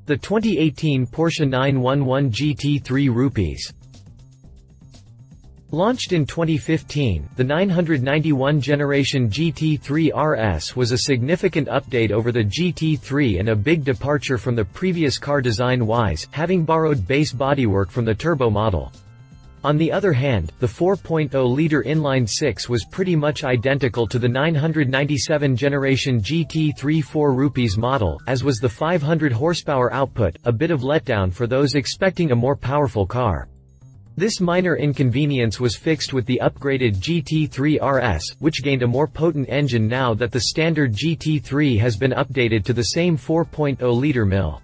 The 2018 Porsche 911 GT3 Rupees. Launched in 2015, the 991 generation GT3 RS was a significant update over the GT3 and a big departure from the previous car design-wise, having borrowed base bodywork from the turbo model. On the other hand, the 4.0-liter inline-six was pretty much identical to the 997 generation GT3 4 Rupees model, as was the 500 horsepower output, a bit of letdown for those expecting a more powerful car. This minor inconvenience was fixed with the upgraded GT3 RS, which gained a more potent engine now that the standard GT3 has been updated to the same 4.0-liter mill.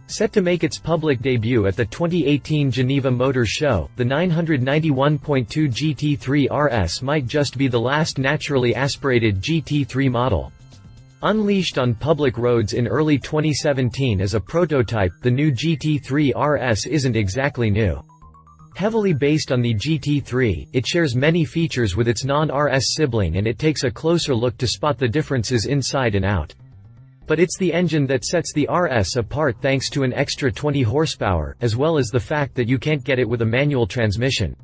Set to make its public debut at the 2018 Geneva Motor Show, the 991.2 GT3 RS might just be the last naturally aspirated GT3 model. Unleashed on public roads in early 2017 as a prototype, the new GT3 RS isn't exactly new. Heavily based on the GT3, it shares many features with its non-RS sibling, and it takes a closer look to spot the differences inside and out. But it's the engine that sets the RS apart thanks to an extra 20 horsepower, as well as the fact that you can't get it with a manual transmission.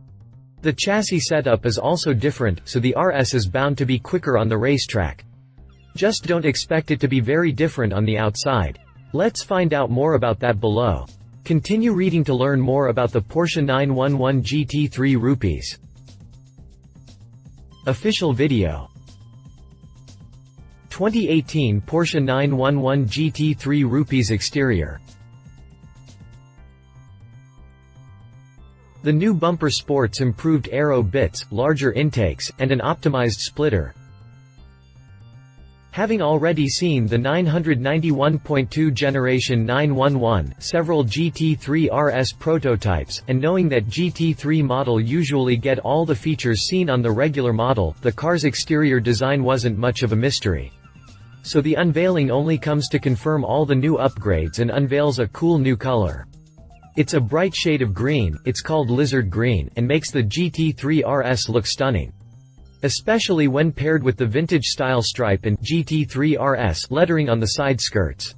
The chassis setup is also different, so the RS is bound to be quicker on the racetrack. Just don't expect it to be very different on the outside. Let's find out more about that below. Continue reading to learn more about the Porsche 911 GT3 Rupees. Official video. 2018 Porsche 911 GT3 Rupees exterior. The new bumper sports improved aero bits, larger intakes, and an optimized splitter. Having already seen the 991.2 generation 911, several GT3 RS prototypes, and knowing that GT3 model usually get all the features seen on the regular model, the car's exterior design wasn't much of a mystery. So the unveiling only comes to confirm all the new upgrades and unveils a cool new color. It's a bright shade of green, it's called lizard green, and makes the GT3 RS look stunning. Especially when paired with the vintage-style stripe and GT3 RS lettering on the side skirts.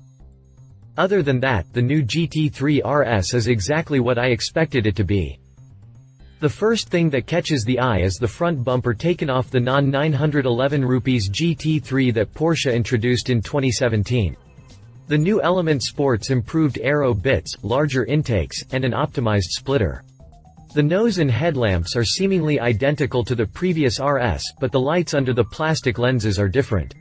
Other than that, the new GT3 RS is exactly what I expected it to be. The first thing that catches the eye is the front bumper taken off the non-911 Rupees GT3 that Porsche introduced in 2017. The new Element Sports improved aero bits, larger intakes, and an optimized splitter. The nose and headlamps are seemingly identical to the previous RS, but the lights under the plastic lenses are different.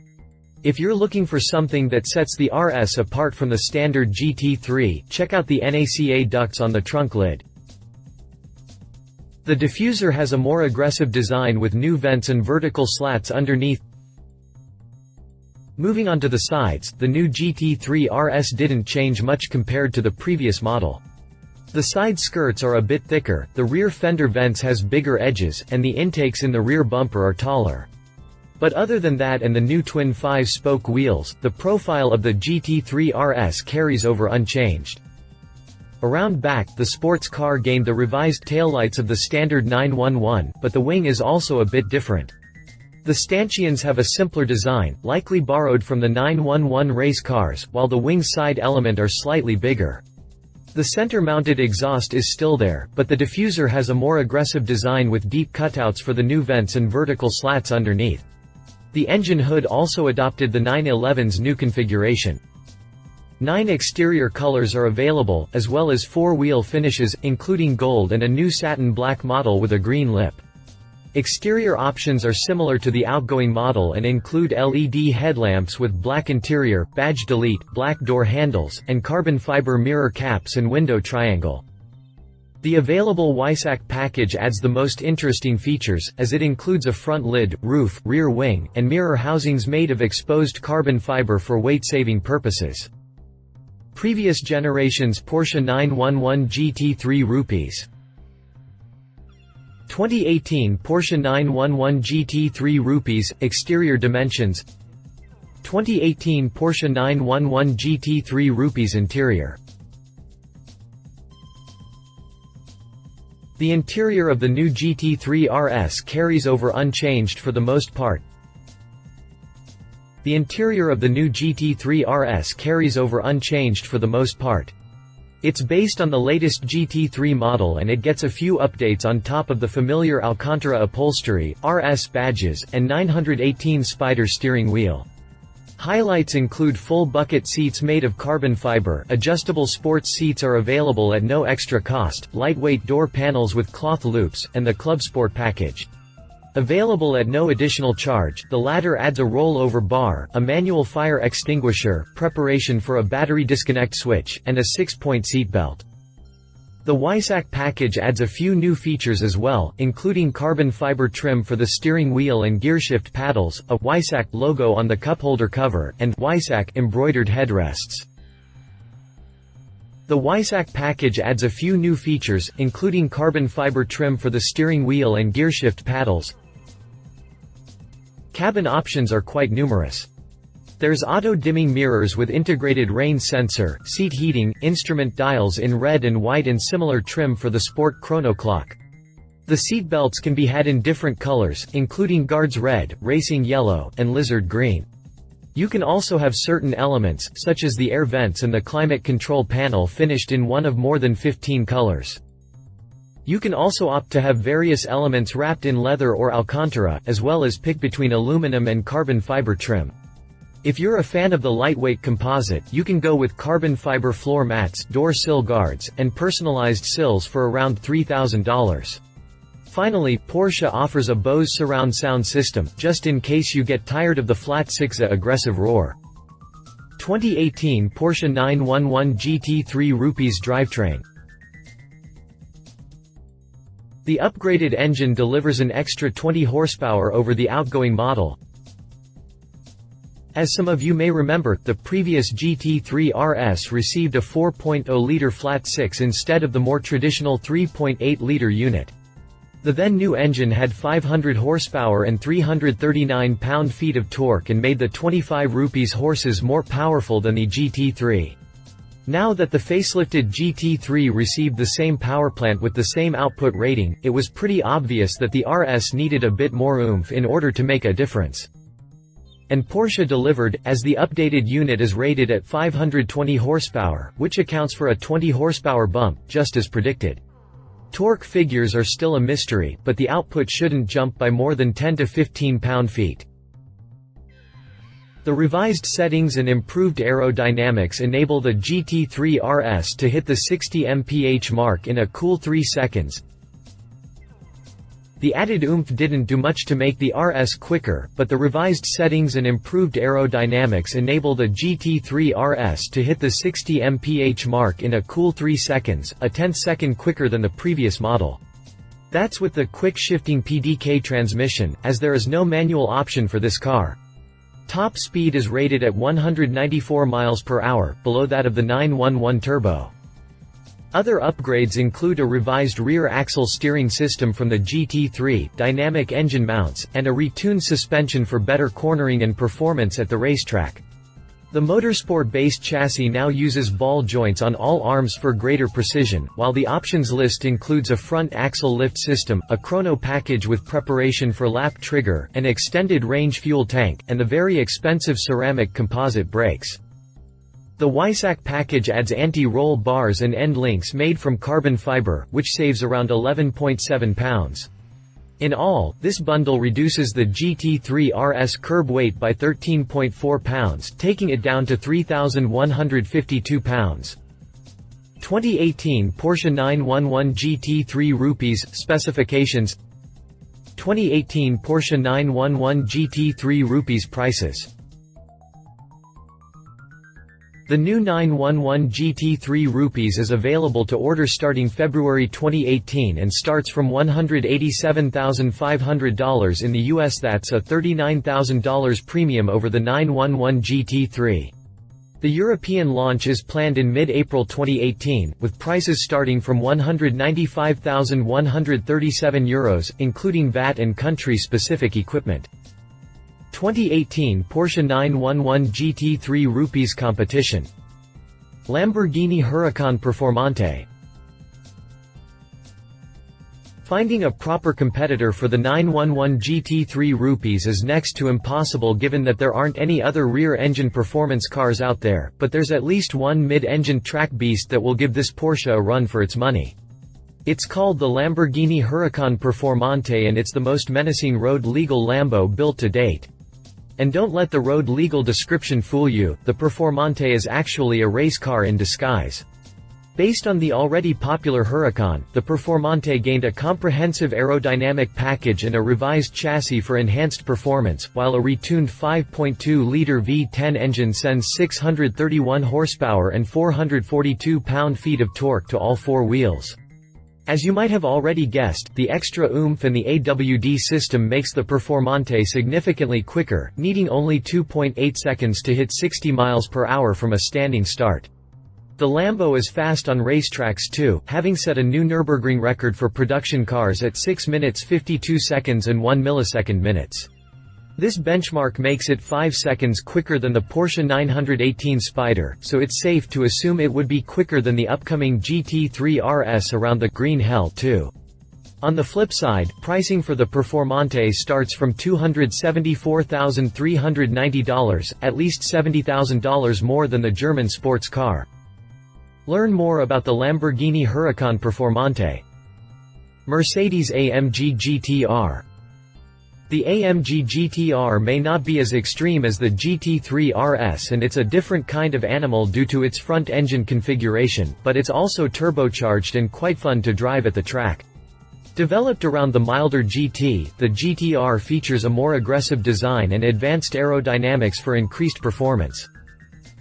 If you're looking for something that sets the RS apart from the standard GT3, check out the NACA ducts on the trunk lid. The diffuser has a more aggressive design with new vents and vertical slats underneath. Moving on to the sides, the new GT3 RS didn't change much compared to the previous model. The side skirts are a bit thicker, the rear fender vents has bigger edges, and the intakes in the rear bumper are taller. But other than that and the new twin 5-spoke wheels, the profile of the GT3 RS carries over unchanged. Around back, the sports car gained the revised taillights of the standard 911, but the wing is also a bit different. The stanchions have a simpler design, likely borrowed from the 911 race cars, while the wing side element are slightly bigger. The center-mounted exhaust is still there, but the diffuser has a more aggressive design with deep cutouts for the new vents and vertical slats underneath. The engine hood also adopted the 911's new configuration. 9 exterior colors are available, as well as 4 wheel finishes, including gold and a new satin black model with a green lip. Exterior options are similar to the outgoing model and include LED headlamps with black interior, badge delete, black door handles, and carbon fiber mirror caps and window triangle. The available WISAC package adds the most interesting features, as it includes a front lid, roof, rear wing, and mirror housings made of exposed carbon fiber for weight-saving purposes. Previous generations Porsche 911 GT3 Rupees. 2018 Porsche 911 GT3 Rupees, exterior dimensions. 2018 Porsche 911 GT3 Rupees interior. The interior of the new GT3 RS carries over unchanged for the most part. The interior of the new GT3 RS carries over unchanged for the most part. It's based on the latest GT3 model and it gets a few updates on top of the familiar Alcantara upholstery, RS badges, and 918 Spider steering wheel. Highlights include full bucket seats made of carbon fiber, adjustable sports seats are available at no extra cost, lightweight door panels with cloth loops, and the Club Sport package. Available at no additional charge, the latter adds a rollover bar, a manual fire extinguisher, preparation for a battery disconnect switch, and a 6-point seat belt. The WISAC package adds a few new features as well, including carbon fiber trim for the steering wheel and gearshift paddles, a WISAC logo on the cupholder cover, and WISAC embroidered headrests. The WISAC package adds a few new features, including carbon fiber trim for the steering wheel and gearshift paddles. Cabin options are quite numerous. There's auto-dimming mirrors with integrated rain sensor, seat heating, instrument dials in red and white and similar trim for the Sport chrono clock. The seat belts can be had in different colors, including Guards Red, Racing Yellow, and Lizard Green. You can also have certain elements, such as the air vents and the climate control panel finished in one of more than 15 colors. You can also opt to have various elements wrapped in leather or Alcantara, as well as pick between aluminum and carbon fiber trim. If you're a fan of the lightweight composite, you can go with carbon fiber floor mats, door sill guards, and personalized sills for around $3,000. Finally, Porsche offers a Bose surround sound system, just in case you get tired of the flat 6A aggressive roar. 2018 Porsche 911 GT3 Rupees drivetrain. The upgraded engine delivers an extra 20 horsepower over the outgoing model. As some of you may remember, the previous GT3 RS received a 4.0-liter flat 6 instead of the more traditional 3.8-liter unit. The then new engine had 500 horsepower and 339 pound-feet of torque and made the 25 rupees horses more powerful than the GT3. Now that the facelifted GT3 received the same powerplant with the same output rating, it was pretty obvious that the RS needed a bit more oomph in order to make a difference. And Porsche delivered, as the updated unit is rated at 520 horsepower, which accounts for a 20 horsepower bump, just as predicted. Torque figures are still a mystery, but the output shouldn't jump by more than 10 to 15 pound-feet. The revised settings and improved aerodynamics enable the GT3 RS to hit the 60 mph mark in a cool 3 seconds. The added oomph didn't do much to make the RS quicker, but the revised settings and improved aerodynamics enable the GT3 RS to hit the 60 mph mark in a cool 3 seconds, a 10th second quicker than the previous model. That's with the quick-shifting PDK transmission, as there is no manual option for this car. Top speed is rated at 194 miles per hour, below that of the 911 Turbo. Other upgrades include a revised rear axle steering system from the GT3, dynamic engine mounts, and a retuned suspension for better cornering and performance at the racetrack. The motorsport-based chassis now uses ball joints on all arms for greater precision, while the options list includes a front axle lift system, a chrono package with preparation for lap trigger, an extended range fuel tank, and the very expensive ceramic composite brakes. The WISAC package adds anti-roll bars and end links made from carbon fiber, which saves around 11.7 pounds. In all, this bundle reduces the GT3 RS curb weight by 13.4 pounds, taking it down to 3,152 pounds. 2018 Porsche 911 GT3 Rupees specifications. 2018 Porsche 911 GT3 Rupees prices. The new 911 GT3 Rupees is available to order starting February 2018 and starts from $187,500 in the US. That's a $39,000 premium over the 911 GT3. The European launch is planned in mid-April 2018, with prices starting from €195,137, including VAT and country-specific equipment. 2018 Porsche 911 GT3 Rupees competition. Lamborghini Huracan Performante. Finding a proper competitor for the 911 GT3 rupees is next to impossible given that there aren't any other rear-engine performance cars out there, but there's at least one mid-engine track beast that will give this Porsche a run for its money. It's called the Lamborghini Huracan Performante and it's the most menacing road-legal Lambo built to date. And don't let the road-legal description fool you, the Performante is actually a race car in disguise. Based on the already popular Huracan, the Performante gained a comprehensive aerodynamic package and a revised chassis for enhanced performance, while a retuned 5.2-liter V10 engine sends 631 horsepower and 442 pound-feet of torque to all four wheels. As you might have already guessed, the extra oomph and the AWD system makes the Performante significantly quicker, needing only 2.8 seconds to hit 60 miles per hour from a standing start. The Lambo is fast on racetracks too, having set a new Nürburgring record for production cars at 6 minutes 52 seconds and 1 millisecond minutes. This benchmark makes it 5 seconds quicker than the Porsche 918 Spyder, so it's safe to assume it would be quicker than the upcoming GT3 RS around the green hell too. On the flip side, pricing for the Performante starts from $274,390, at least $70,000 more than the German sports car. Learn more about the Lamborghini Huracan Performante. Mercedes-AMG GT-R. The AMG GT-R may not be as extreme as the GT3 RS and it's a different kind of animal due to its front-engine configuration, but it's also turbocharged and quite fun to drive at the track. Developed around the milder GT, the GT-R features a more aggressive design and advanced aerodynamics for increased performance.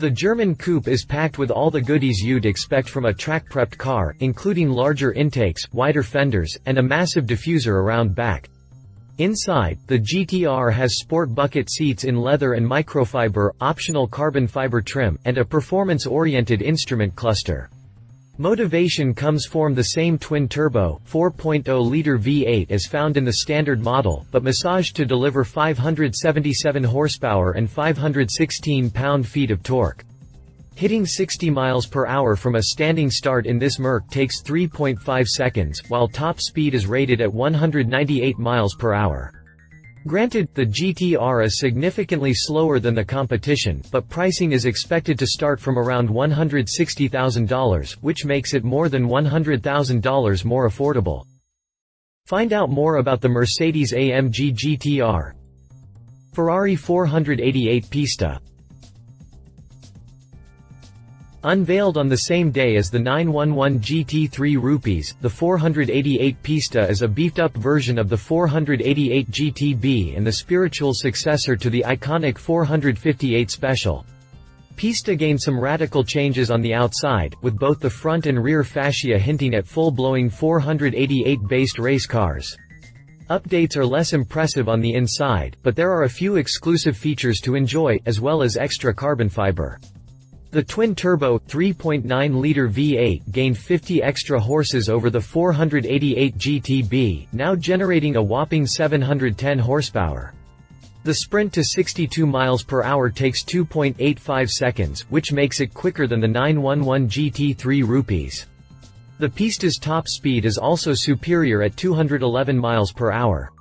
The German coupe is packed with all the goodies you'd expect from a track-prepped car, including larger intakes, wider fenders, and a massive diffuser around back. Inside, the GT-R has sport bucket seats in leather and microfiber, optional carbon fiber trim, and a performance-oriented instrument cluster. Motivation comes from the same twin-turbo, 4.0-liter V8 as found in the standard model, but massaged to deliver 577 horsepower and 516 pound-feet of torque. Hitting 60 miles per hour from a standing start in this Merc takes 3.5 seconds, while top speed is rated at 198 miles per hour. Granted, the GT-R is significantly slower than the competition, but pricing is expected to start from around $160,000, which makes it more than $100,000 more affordable. Find out more about the Mercedes-AMG GT-R. Ferrari 488 Pista. Unveiled on the same day as the 911 GT3 rupees, the 488 Pista is a beefed-up version of the 488 GTB and the spiritual successor to the iconic 458 Special. Pista gained some radical changes on the outside, with both the front and rear fascia hinting at full-blowing 488-based race cars. Updates are less impressive on the inside, but there are a few exclusive features to enjoy, as well as extra carbon fiber. The twin-turbo, 3.9-liter V8 gained 50 extra horses over the 488 GTB, now generating a whopping 710 horsepower. The sprint to 62 miles per hour takes 2.85 seconds, which makes it quicker than the 911 GT3 rupees. The Pista's top speed is also superior at 211 miles per hour.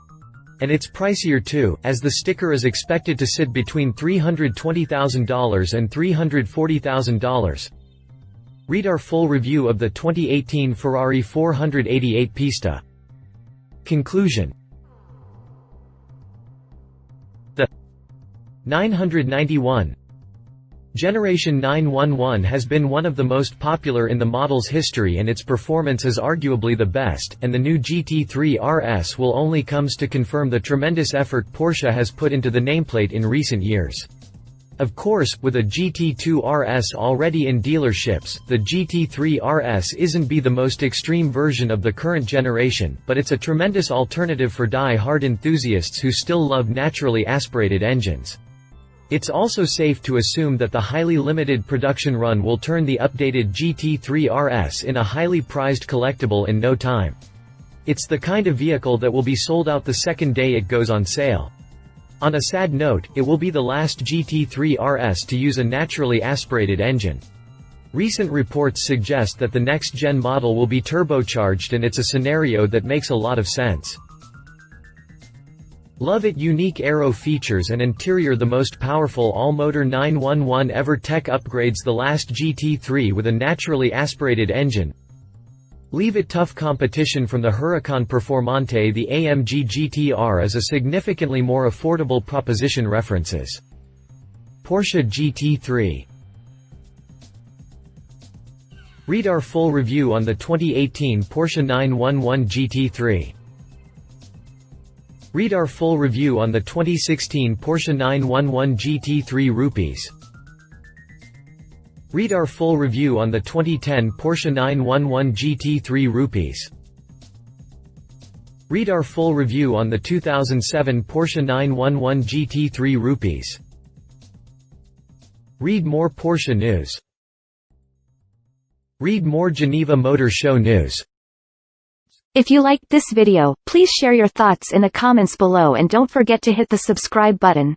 And it's pricier too, as the sticker is expected to sit between $320,000 and $340,000. Read our full review of the 2018 Ferrari 488 Pista. Conclusion. The 991 Generation 911 has been one of the most popular in the model's history and its performance is arguably the best, and the new GT3 RS will only comes to confirm the tremendous effort Porsche has put into the nameplate in recent years. Of course, with a GT2 RS already in dealerships, the GT3 RS isn't the most extreme version of the current generation, but it's a tremendous alternative for die-hard enthusiasts who still love naturally aspirated engines. It's also safe to assume that the highly limited production run will turn the updated GT3 RS in a highly prized collectible in no time. It's the kind of vehicle that will be sold out the second day it goes on sale. On a sad note, it will be the last GT3 RS to use a naturally aspirated engine. Recent reports suggest that the next-gen model will be turbocharged, and it's a scenario that makes a lot of sense. Love it. Unique aero features and interior. The most powerful all-motor 911 ever. Tech upgrades. The last GT3 with a naturally aspirated engine. Leave it. Tough competition from the Huracan Performante. The AMG GT-R is a significantly more affordable proposition. References: Porsche GT3. Read our full review on the 2018 Porsche 911 GT3. Read our full review on the 2016 Porsche 911 GT3 rupees. Read our full review on the 2010 Porsche 911 GT3 rupees. Read our full review on the 2007 Porsche 911 GT3 rupees. Read more Porsche news. Read more Geneva Motor Show news. If you liked this video, please share your thoughts in the comments below and don't forget to hit the subscribe button.